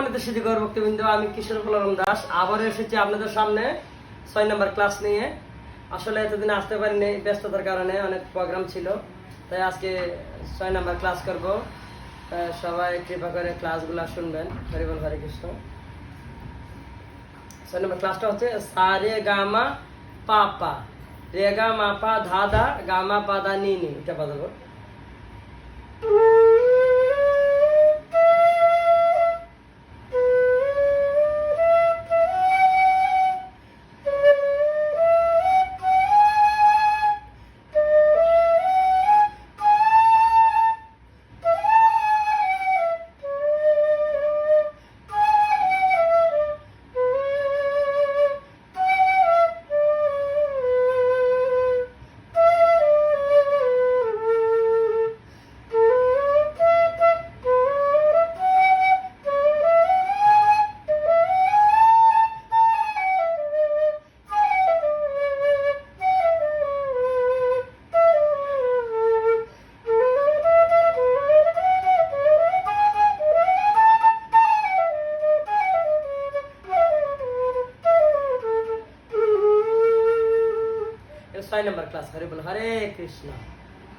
আমি কিশোর বলরাম দাস আবার এসেছি আপনাদের সামনে 6 নম্বর ক্লাস নিয়ে। আসলে এতদিন আসতে পারিনি, ব্যস্ততার কারণে অনেক প্রোগ্রাম ছিল, তাই আজকে 6 নম্বর ক্লাস করব। সবাই কৃপা করে ক্লাসগুলো শুনবেন। হরি বল হরে কৃষ্ণ। 6 নম্বর ক্লাসটা হচ্ছে সা রে গা মা পা পা, রে গা মা পা ধা ধা, গা মা পা দা নি নি। এটা বাজাবো। ছয় নম্বর ক্লাস। হরে বল হরে কৃষ্ণ।